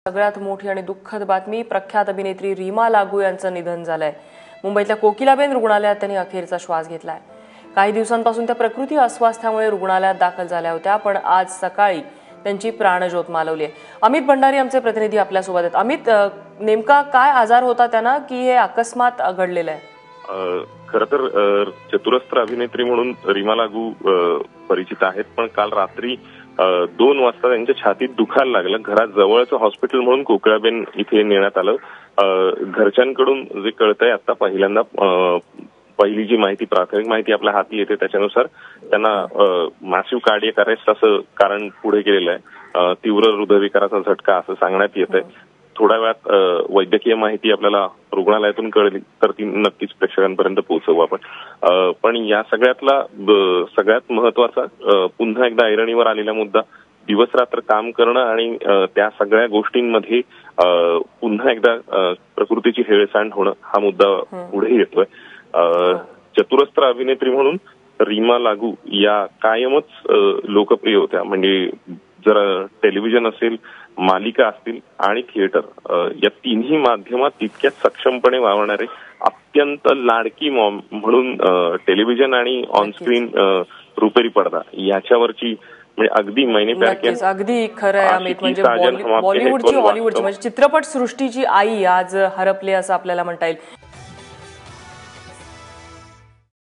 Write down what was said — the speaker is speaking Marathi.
सगळ्यात मोठी आणि दुःखद बातमी, प्रख्यात अभिनेत्री रीमा लागू यांचं निधन झालंय। मुंबईतल्या कोकिलाबेन रुग्णालयात त्यांनी अखेरचा श्वास घेतलाय। काही दिवसांपासून त्या प्रकृती अस्वास्थ्यामुळे रुग्णालयात दाखल झाल्या होत्या, पण आज सकाळी त्यांची प्राणज्योत मालवली आहे। अमित भंडारी आमचे प्रतिनिधी आपल्या सोबत आहेत। अमित, नेमका काय आजार होता त्यांना की हे अकस्मात घडलेलं आहे? खरं तर चतुरस्त्र अभिनेत्री म्हणून रीमा लागू परिचित आहेत, पण काल रात्री 2 वाजता त्यांच्या छातीत दुखायला लागलं। घरात जवळचं हॉस्पिटल म्हणून कोकिलाबेन इथे नेण्यात आलं। घरच्यांकडून जे कळतंय आता पहिल्यांदा पहिली जी माहिती, प्राथमिक माहिती आपल्या हाती येते त्याच्यानुसार त्यांना मॅसिव्ह कार्डियक अरेस्ट असं कारण पुढे केलेलं आहे। तीव्र हृदयविकाराचा झटका असं सांगण्यात येतंय। थोड्या वेळात वैद्यकीय माहिती आपल्याला रुग्णालयातून कळली तर ती नक्कीच प्रेक्षकांपर्यंत पोहोचवू आपण। पण या सगळ्यातला सगळ्यात महत्वाचा पुन्हा एकदा ऐरणीवर आलेला मुद्दा, दिवस रात्र काम करणं आणि त्या सगळ्या गोष्टींमध्ये पुन्हा एकदा प्रकृतीची हेळसांड होणं हा मुद्दा पुढे येतोय। चतुरस्त्र अभिनेत्री म्हणून रीमा लागू या कायमच लोकप्रिय होत्या। म्हणजे जर टेलिव्हिजन असेल, मालिका असतील आणि थिएटर या तिन्ही माध्यमात तितक्याच सक्षमपणे वावरणारे अत्यंत लाडकी मॉम म्हणून टेलिव्हिजन आणि ऑनस्क्रीन रुपेरी पडदा याच्यावरची म्हणजे अगदी मैंने प्यार किया, अगदी खरं आहे अमित। म्हणजे बॉलिवूडची हॉलिवूडची म्हणजे चित्रपट सृष्टीची आई आज हरपली असं आपल्याला म्हणता येईल।